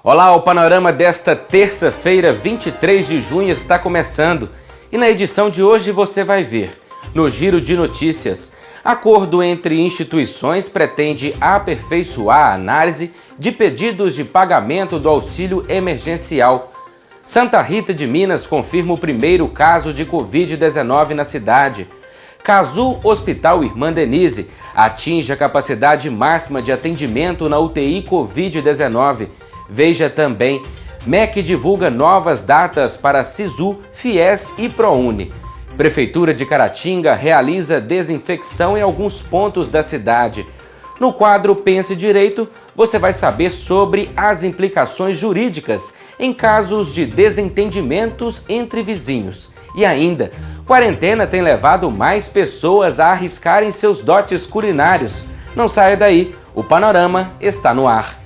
Olá, o panorama desta terça-feira, 23 de junho, está começando. E na edição de hoje você vai ver, no Giro de Notícias, acordo entre instituições pretende aperfeiçoar a análise de pedidos de pagamento do auxílio emergencial. Santa Rita de Minas confirma o primeiro caso de Covid-19 na cidade. Casu Hospital Irmã Denise atinge a capacidade máxima de atendimento na UTI Covid-19. Veja também, MEC divulga novas datas para SISU, FIES e ProUni. Prefeitura de Caratinga realiza desinfecção em alguns pontos da cidade. No quadro Pense Direito, você vai saber sobre as implicações jurídicas em casos de desentendimentos entre vizinhos. E ainda, quarentena tem levado mais pessoas a arriscarem seus dotes culinários. Não saia daí, o panorama está no ar.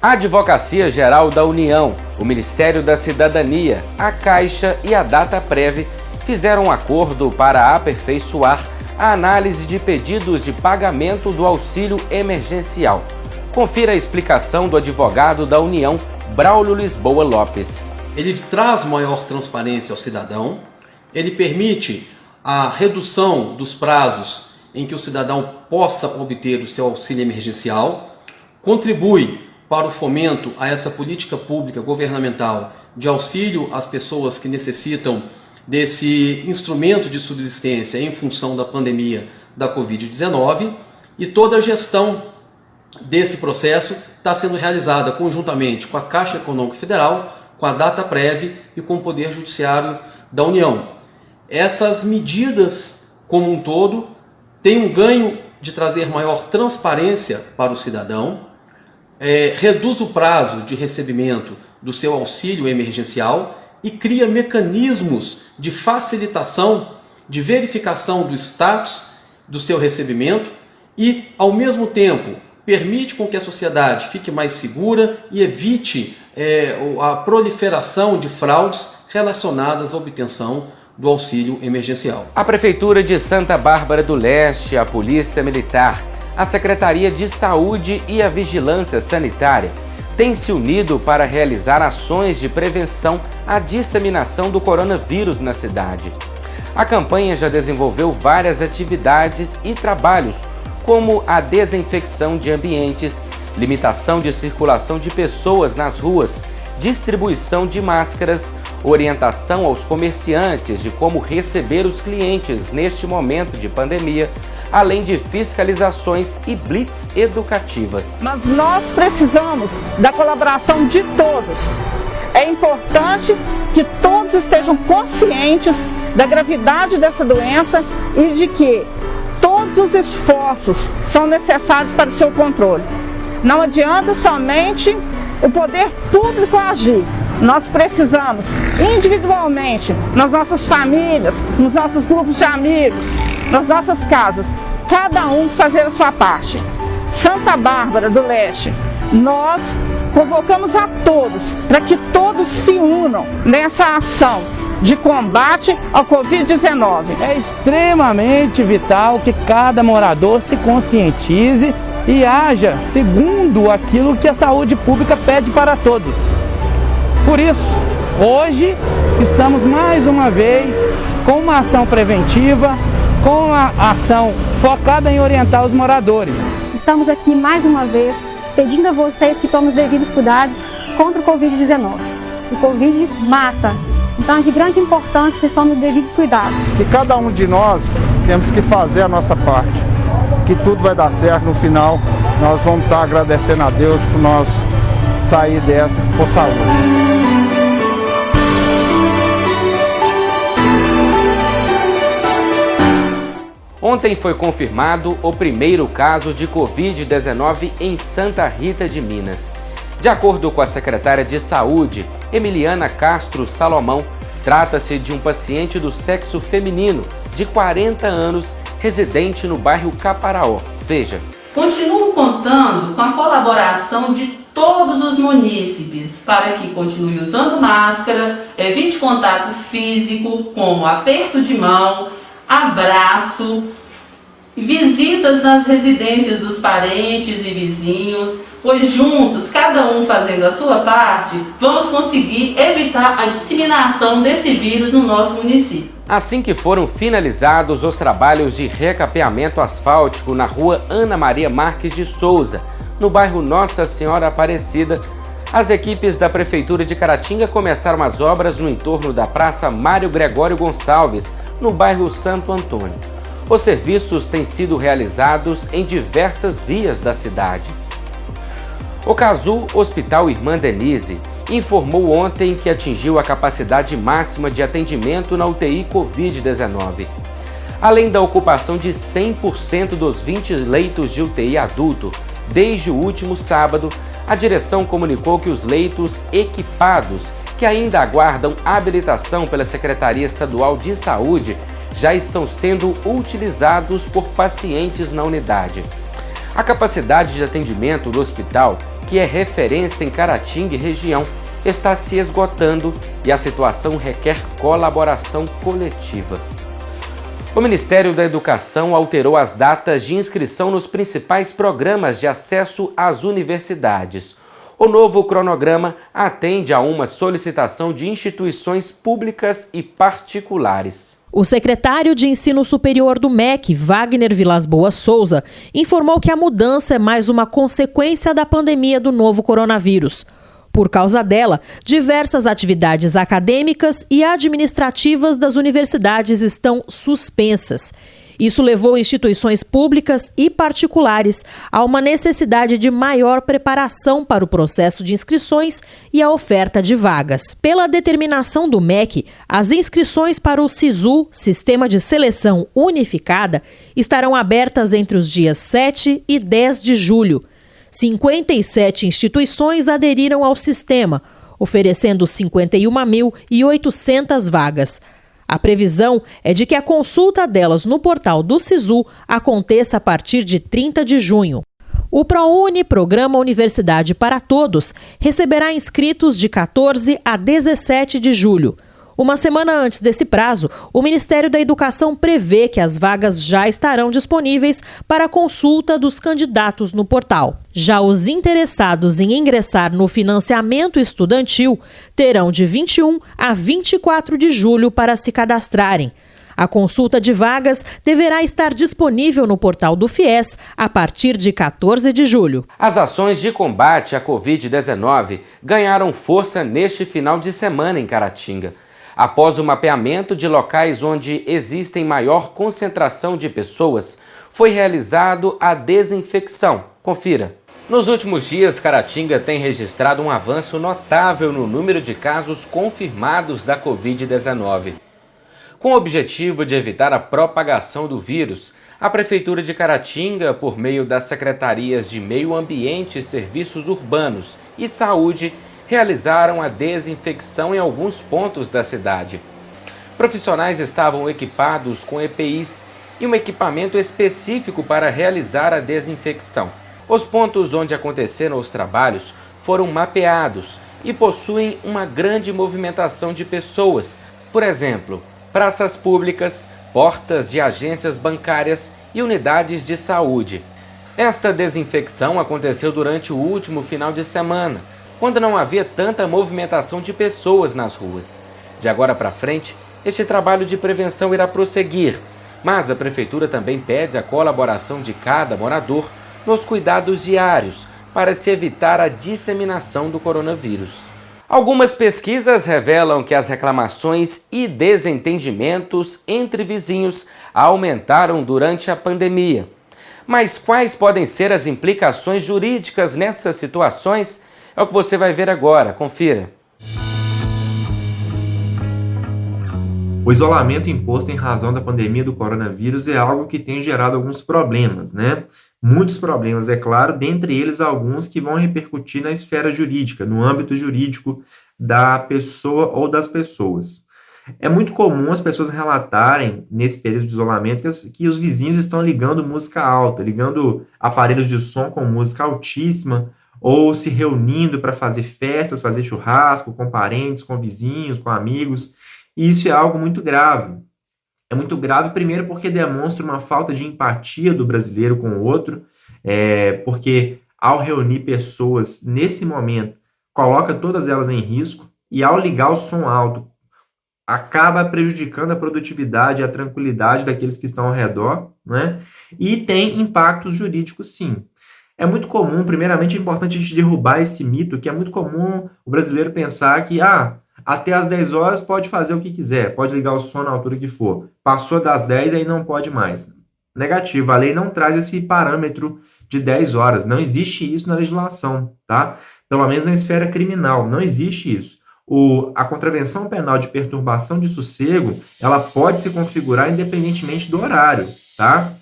A Advocacia Geral da União, o Ministério da Cidadania, a Caixa e a Dataprev fizeram um acordo para aperfeiçoar a análise de pedidos de pagamento do auxílio emergencial. Confira a explicação do advogado da União, Braulio Lisboa Lopes. Ele traz maior transparência ao cidadão, ele permite a redução dos prazos em que o cidadão possa obter o seu auxílio emergencial, contribui para o fomento a essa política pública governamental de auxílio às pessoas que necessitam desse instrumento de subsistência em função da pandemia da Covid-19, e toda a gestão desse processo está sendo realizada conjuntamente com a Caixa Econômica Federal, com a Dataprev e com o Poder Judiciário da União. Essas medidas, como um todo, têm um ganho de trazer maior transparência para o cidadão, reduz o prazo de recebimento do seu auxílio emergencial e cria mecanismos de facilitação, de verificação do status do seu recebimento e, ao mesmo tempo, permite com que a sociedade fique mais segura e evite a proliferação de fraudes relacionadas à obtenção do auxílio emergencial. A Prefeitura de Santa Bárbara do Leste, a Polícia Militar, a Secretaria de Saúde e a Vigilância Sanitária têm se unido para realizar ações de prevenção à disseminação do coronavírus na cidade. A campanha já desenvolveu várias atividades e trabalhos, como a desinfecção de ambientes, limitação de circulação de pessoas nas ruas, distribuição de máscaras, orientação aos comerciantes de como receber os clientes neste momento de pandemia, além de fiscalizações e blitz educativas. Mas nós precisamos da colaboração de todos. É importante que todos estejam conscientes da gravidade dessa doença e de que todos os esforços são necessários para o seu controle. Não adianta somente o poder público agir. Nós precisamos, individualmente, nas nossas famílias, nos nossos grupos de amigos, nas nossas casas, cada um fazer a sua parte. Santa Bárbara do Leste, nós convocamos a todos para que todos se unam nessa ação de combate ao Covid-19. É extremamente vital que cada morador se conscientize e haja segundo aquilo que a saúde pública pede para todos. Por isso, hoje estamos mais uma vez com uma ação preventiva, com uma ação focada em orientar os moradores. Estamos aqui mais uma vez pedindo a vocês que tomem os devidos cuidados contra o Covid-19. O Covid mata, então é de grande importância que vocês tomem os devidos cuidados. E cada um de nós temos que fazer a nossa parte, que tudo vai dar certo no final. Nós vamos estar agradecendo a Deus por nós sair dessa por saúde. Ontem foi confirmado o primeiro caso de Covid-19 em Santa Rita de Minas. De acordo com a secretária de Saúde, Emiliana Castro Salomão, trata-se de um paciente do sexo feminino, de 40 anos, residente no bairro Caparaó. Veja. Continuo contando com a colaboração de todos os munícipes para que continue usando máscara, evite contato físico, como aperto de mão, abraço visitas nas residências dos parentes e vizinhos, pois juntos, cada um fazendo a sua parte, vamos conseguir evitar a disseminação desse vírus no nosso município. Assim que foram finalizados os trabalhos de recapeamento asfáltico na rua Ana Maria Marques de Souza, no bairro Nossa Senhora Aparecida, as equipes da Prefeitura de Caratinga começaram as obras no entorno da Praça Mário Gregório Gonçalves, no bairro Santo Antônio. Os serviços têm sido realizados em diversas vias da cidade. O Casu Hospital Irmã Denise informou ontem que atingiu a capacidade máxima de atendimento na UTI Covid-19. Além da ocupação de 100% dos 20 leitos de UTI adulto, desde o último sábado, a direção comunicou que os leitos equipados, que ainda aguardam habilitação pela Secretaria Estadual de Saúde, já estão sendo utilizados por pacientes na unidade. A capacidade de atendimento do hospital, que é referência em Caratinga e região, está se esgotando e a situação requer colaboração coletiva. O Ministério da Educação alterou as datas de inscrição nos principais programas de acesso às universidades. O novo cronograma atende a uma solicitação de instituições públicas e particulares. O secretário de Ensino Superior do MEC, Wagner Vilas Boas Souza, informou que a mudança é mais uma consequência da pandemia do novo coronavírus. Por causa dela, diversas atividades acadêmicas e administrativas das universidades estão suspensas. Isso levou instituições públicas e particulares a uma necessidade de maior preparação para o processo de inscrições e a oferta de vagas. Pela determinação do MEC, as inscrições para o SISU, Sistema de Seleção Unificada, estarão abertas entre os dias 7 e 10 de julho. 57 instituições aderiram ao sistema, oferecendo 51.800 vagas. A previsão é de que a consulta delas no portal do SISU aconteça a partir de 30 de junho. O ProUni, Programa Universidade para Todos, receberá inscritos de 14 a 17 de julho. Uma semana antes desse prazo, o Ministério da Educação prevê que as vagas já estarão disponíveis para a consulta dos candidatos no portal. Já os interessados em ingressar no financiamento estudantil terão de 21 a 24 de julho para se cadastrarem. A consulta de vagas deverá estar disponível no portal do FIES a partir de 14 de julho. As ações de combate à Covid-19 ganharam força neste final de semana em Caratinga. Após o mapeamento de locais onde existem maior concentração de pessoas, foi realizado a desinfecção. Confira. Nos últimos dias, Caratinga tem registrado um avanço notável no número de casos confirmados da Covid-19. Com o objetivo de evitar a propagação do vírus, a Prefeitura de Caratinga, por meio das Secretarias de Meio Ambiente, Serviços Urbanos e Saúde, realizaram a desinfecção em alguns pontos da cidade. Profissionais estavam equipados com EPIs e um equipamento específico para realizar a desinfecção. Os pontos onde aconteceram os trabalhos foram mapeados e possuem uma grande movimentação de pessoas, por exemplo, praças públicas, portas de agências bancárias e unidades de saúde. Esta desinfecção aconteceu durante o último final de semana, quando não havia tanta movimentação de pessoas nas ruas. De agora para frente, este trabalho de prevenção irá prosseguir, mas a Prefeitura também pede a colaboração de cada morador nos cuidados diários para se evitar a disseminação do coronavírus. Algumas pesquisas revelam que as reclamações e desentendimentos entre vizinhos aumentaram durante a pandemia. Mas quais podem ser as implicações jurídicas nessas situações? É o que você vai ver agora, confira. O isolamento imposto em razão da pandemia do coronavírus é algo que tem gerado alguns problemas, né? Muitos problemas, é claro, dentre eles alguns que vão repercutir na esfera jurídica, no âmbito jurídico da pessoa ou das pessoas. É muito comum as pessoas relatarem, nesse período de isolamento, que os vizinhos estão ligando música alta, ligando aparelhos de som com música altíssima, ou se reunindo para fazer festas, fazer churrasco com parentes, com vizinhos, com amigos. E isso é algo muito grave. É muito grave, primeiro porque demonstra uma falta de empatia do brasileiro com o outro, porque ao reunir pessoas nesse momento, coloca todas elas em risco, e ao ligar o som alto, acaba prejudicando a produtividade e a tranquilidade daqueles que estão ao redor, né? E tem impactos jurídicos, sim. É muito comum, primeiramente é importante a gente derrubar esse mito, que é muito comum o brasileiro pensar que até às 10 horas pode fazer o que quiser, pode ligar o som na altura que for. Passou das 10, aí não pode mais. Negativo, a lei não traz esse parâmetro de 10 horas, não existe isso na legislação, tá? Pelo menos na esfera criminal, não existe isso. A contravenção penal de perturbação de sossego, ela pode se configurar independentemente do horário, tá?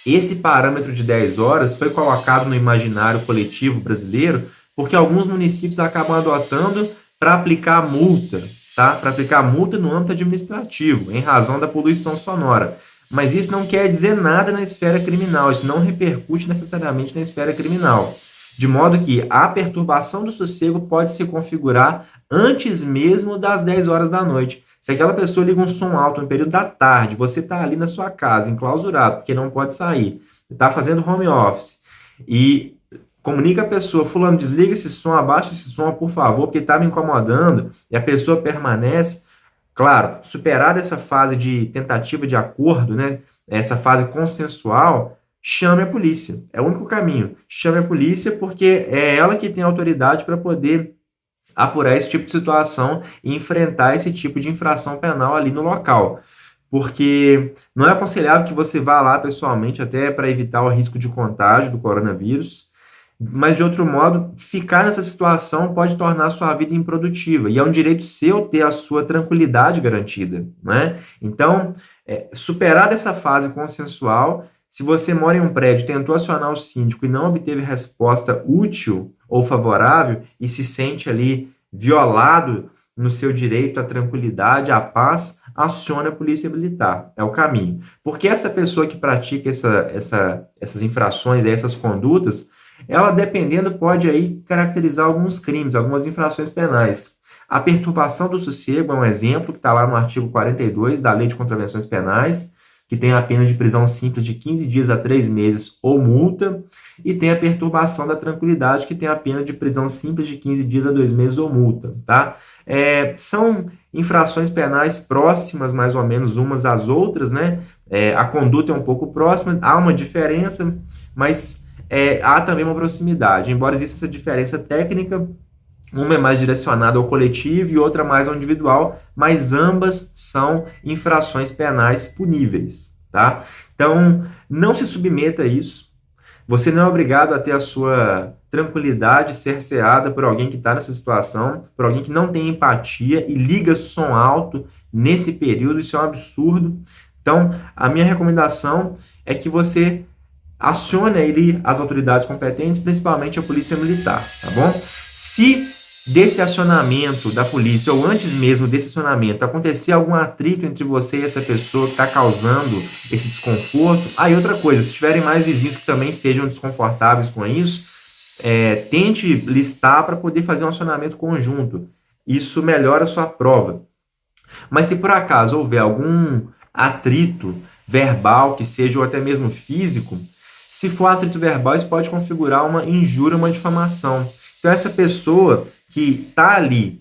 Esse parâmetro de 10 horas foi colocado no imaginário coletivo brasileiro porque alguns municípios acabam adotando para aplicar multa, tá? Para aplicar multa no âmbito administrativo, em razão da poluição sonora. Mas isso não quer dizer nada na esfera criminal, isso não repercute necessariamente na esfera criminal. De modo que a perturbação do sossego pode se configurar antes mesmo das 10 horas da noite. Se aquela pessoa liga um som alto no período da tarde, você está ali na sua casa, enclausurado, porque não pode sair, está fazendo home office, e comunica a pessoa, fulano, desliga esse som, abaixa esse som, por favor, porque está me incomodando, e a pessoa permanece, claro, superada essa fase de tentativa de acordo, né, essa fase consensual, chame a polícia. É o único caminho. Chame a polícia porque é ela que tem autoridade para poder apurar esse tipo de situação e enfrentar esse tipo de infração penal ali no local. Porque não é aconselhável que você vá lá pessoalmente, até para evitar o risco de contágio do coronavírus, mas de outro modo, ficar nessa situação pode tornar a sua vida improdutiva, e é um direito seu ter a sua tranquilidade garantida, né? Então, superar essa fase consensual, se você mora em um prédio, tentou acionar o síndico e não obteve resposta útil ou favorável e se sente ali violado no seu direito à tranquilidade, à paz, acione a polícia militar. É o caminho. Porque essa pessoa que pratica essas infrações, essas condutas, ela, dependendo, pode aí caracterizar alguns crimes, algumas infrações penais. A perturbação do sossego é um exemplo que está lá no artigo 42 da Lei de Contravenções Penais, que tem a pena de prisão simples de 15 dias a 3 meses ou multa, e tem a perturbação da tranquilidade, que tem a pena de prisão simples de 15 dias a 2 meses ou multa, tá? São infrações penais próximas, mais ou menos, umas às outras, né? A conduta é um pouco próxima, há uma diferença, mas há também uma proximidade. Embora exista essa diferença técnica, uma é mais direcionada ao coletivo e outra mais ao individual, mas ambas são infrações penais puníveis, tá? Então, não se submeta a isso. Você não é obrigado a ter a sua tranquilidade cerceada por alguém que está nessa situação, por alguém que não tem empatia e liga som alto nesse período. Isso é um absurdo. Então, a minha recomendação é que você acione aí as autoridades competentes, principalmente a polícia militar, tá bom? Se desse acionamento da polícia, ou antes mesmo desse acionamento, acontecer algum atrito entre você e essa pessoa que está causando esse desconforto, e outra coisa, se tiverem mais vizinhos que também estejam desconfortáveis com isso, tente listar para poder fazer um acionamento conjunto. Isso melhora a sua prova. Mas se por acaso houver algum atrito verbal, que seja ou até mesmo físico, se for atrito verbal, isso pode configurar uma injúria, uma difamação. Então, essa pessoa que está ali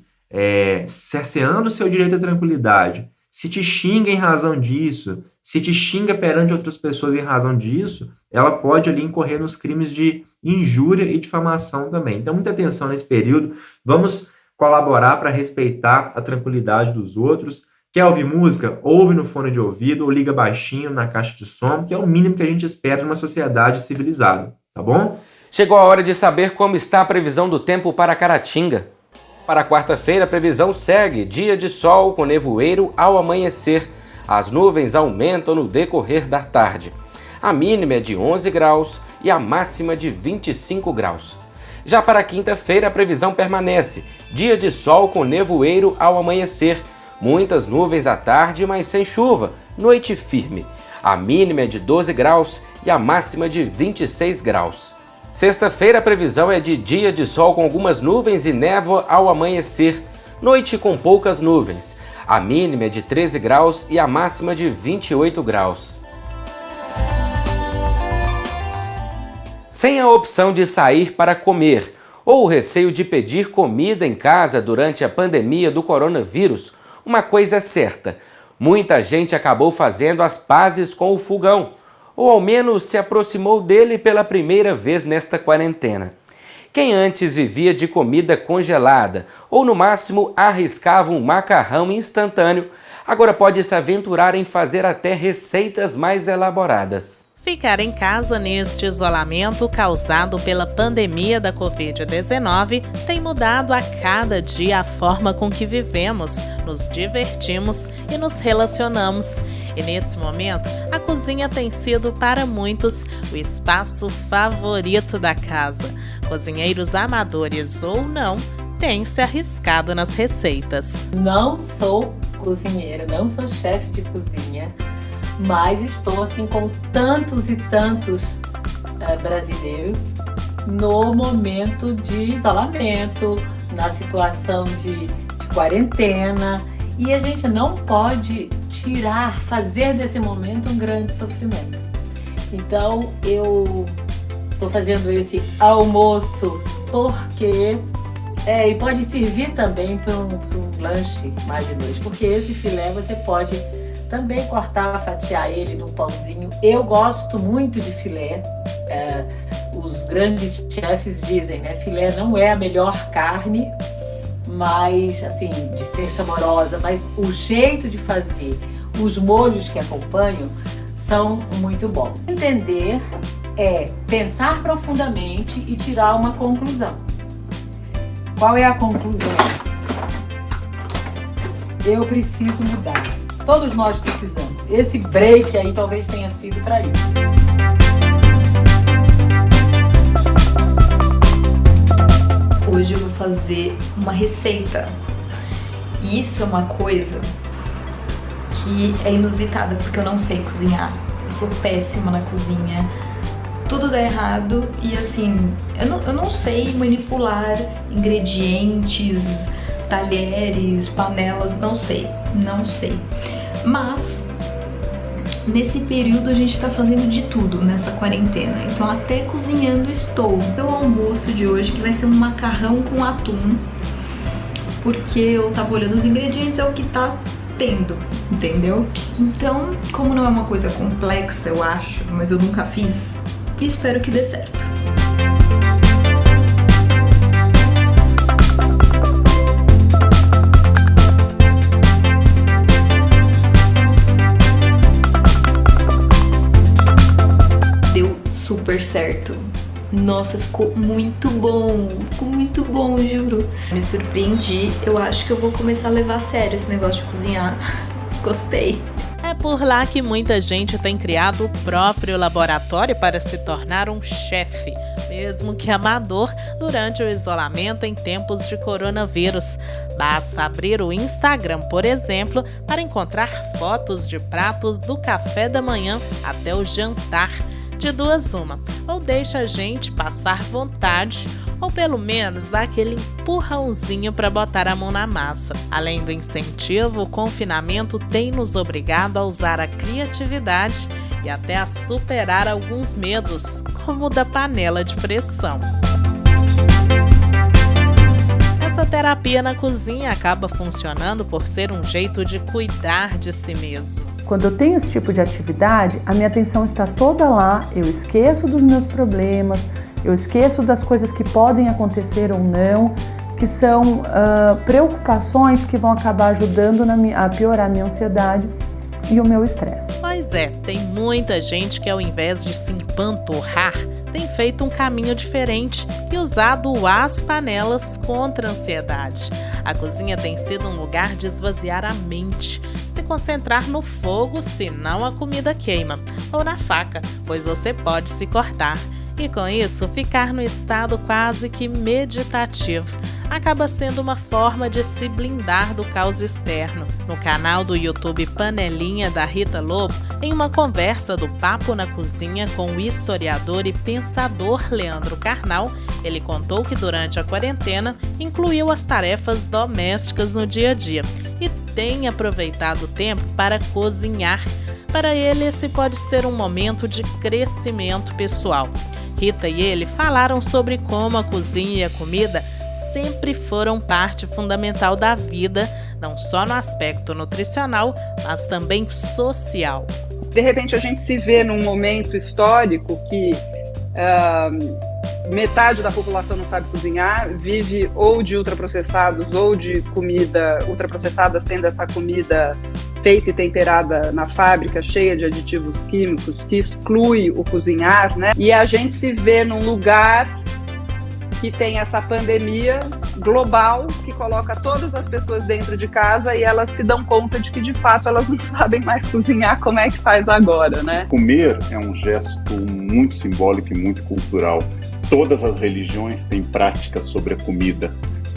cerceando o seu direito à tranquilidade, se te xinga em razão disso, se te xinga perante outras pessoas em razão disso, ela pode ali incorrer nos crimes de injúria e difamação também. Então, muita atenção nesse período. Vamos colaborar para respeitar a tranquilidade dos outros. Quer ouvir música? Ouve no fone de ouvido ou liga baixinho na caixa de som, que é o mínimo que a gente espera de uma sociedade civilizada, tá bom? Chegou a hora de saber como está a previsão do tempo para Caratinga. Para quarta-feira, a previsão segue dia de sol com nevoeiro ao amanhecer. As nuvens aumentam no decorrer da tarde. A mínima é de 11 graus e a máxima de 25 graus. Já para quinta-feira, a previsão permanece. Dia de sol com nevoeiro ao amanhecer. Muitas nuvens à tarde, mas sem chuva. Noite firme. A mínima é de 12 graus e a máxima de 26 graus. Sexta-feira, a previsão é de dia de sol com algumas nuvens e névoa ao amanhecer. Noite com poucas nuvens. A mínima é de 13 graus e a máxima de 28 graus. Sem a opção de sair para comer ou o receio de pedir comida em casa durante a pandemia do coronavírus, uma coisa é certa: muita gente acabou fazendo as pazes com o fogão, ou ao menos se aproximou dele pela primeira vez nesta quarentena. Quem antes vivia de comida congelada ou no máximo arriscava um macarrão instantâneo, agora pode se aventurar em fazer até receitas mais elaboradas. Ficar em casa neste isolamento causado pela pandemia da Covid-19 tem mudado a cada dia a forma com que vivemos, nos divertimos e nos relacionamos. E nesse momento, a cozinha tem sido para muitos o espaço favorito da casa. Cozinheiros amadores ou não, têm se arriscado nas receitas. Não sou cozinheira, não sou chefe de cozinha, mas estou assim com tantos e tantos brasileiros no momento de isolamento, na situação de quarentena, e a gente não pode fazer desse momento um grande sofrimento. Então eu estou fazendo esse almoço porque e pode servir também para um lanche mais de noite, porque esse filé você pode também cortar, fatiar ele num pãozinho. Eu gosto muito de filé. Os grandes chefes dizem, né? Filé não é a melhor carne, mas assim, de ser saborosa, mas o jeito de fazer, os molhos que acompanham são muito bons. Entender é pensar profundamente e tirar uma conclusão. Qual é a conclusão? Eu preciso mudar. Todos nós precisamos. Esse break aí talvez tenha sido para isso. Hoje eu vou fazer uma receita. E isso é uma coisa que é inusitada, porque eu não sei cozinhar. Eu sou péssima na cozinha. Tudo dá errado e assim, eu não sei manipular ingredientes, talheres, panelas, não sei. Mas nesse período a gente tá fazendo de tudo nessa quarentena, então até cozinhando estou. O almoço de hoje que vai ser um macarrão com atum, porque eu tava olhando os ingredientes, é o que tá tendo, entendeu? Então, como não é uma coisa complexa, eu acho, mas eu nunca fiz, espero que dê certo. Super certo. Nossa, ficou muito bom, juro. Me surpreendi, eu acho que eu vou começar a levar a sério esse negócio de cozinhar. Gostei. É por lá que muita gente tem criado o próprio laboratório para se tornar um chefe, mesmo que amador, durante o isolamento em tempos de coronavírus. Basta abrir o Instagram, por exemplo, para encontrar fotos de pratos do café da manhã até o jantar. De duas uma, ou deixa a gente passar vontade, ou pelo menos dá aquele empurrãozinho para botar a mão na massa. Além do incentivo, o confinamento tem nos obrigado a usar a criatividade e até a superar alguns medos, como o da panela de pressão. Essa terapia na cozinha acaba funcionando por ser um jeito de cuidar de si mesmo. Quando eu tenho esse tipo de atividade, a minha atenção está toda lá, eu esqueço dos meus problemas, eu esqueço das coisas que podem acontecer ou não, que são preocupações que vão acabar ajudando a piorar a minha ansiedade e o meu estresse. Pois é, tem muita gente que ao invés de se empanturrar, tem feito um caminho diferente e usado as panelas contra a ansiedade. A cozinha tem sido um lugar de esvaziar a mente, se concentrar no fogo, senão a comida queima, ou na faca, pois você pode se cortar. E com isso, ficar no estado quase que meditativo. acaba sendo uma forma de se blindar do caos externo. No canal do YouTube Panelinha da Rita Lobo, em uma conversa do Papo na Cozinha com o historiador e pensador Leandro Carnal, ele contou que durante a quarentena incluiu as tarefas domésticas no dia a dia e tem aproveitado o tempo para cozinhar. Para ele, esse pode ser um momento de crescimento pessoal. Rita e ele falaram sobre como a cozinha e a comida sempre foram parte fundamental da vida, não só no aspecto nutricional, mas também social. De repente a gente se vê num momento histórico que metade da população não sabe cozinhar, vive ou de ultraprocessados ou de comida ultraprocessada, sendo essa comida feita e temperada na fábrica, cheia de aditivos químicos, que exclui o cozinhar, né? E a gente se vê num lugar que tem essa pandemia global que coloca todas as pessoas dentro de casa e elas se dão conta de que, de fato, elas não sabem mais cozinhar, como é que faz agora, né? Comer é um gesto muito simbólico e muito cultural. Todas as religiões têm práticas sobre a comida.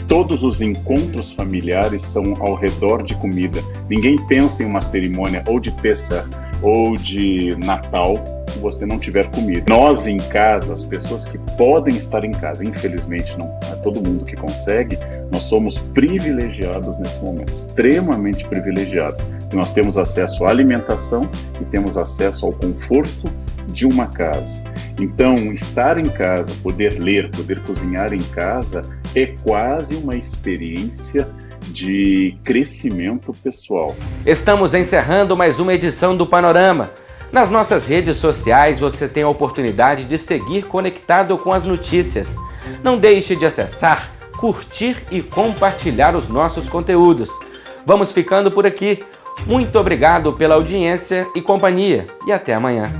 Todos os encontros familiares são ao redor de comida. Ninguém pensa em uma cerimônia ou de Pessah ou de Natal se você não tiver comida. Nós em casa, as pessoas que podem estar em casa, infelizmente não é todo mundo que consegue, nós somos privilegiados nesse momento, extremamente privilegiados. Nós temos acesso à alimentação e temos acesso ao conforto de uma casa. Então, estar em casa, poder ler, poder cozinhar em casa é quase uma experiência de crescimento pessoal. Estamos encerrando mais uma edição do Panorama. Nas nossas redes sociais você tem a oportunidade de seguir conectado com as notícias. Não deixe de acessar, curtir e compartilhar os nossos conteúdos. Vamos ficando por aqui. Muito obrigado pela audiência e companhia e até amanhã.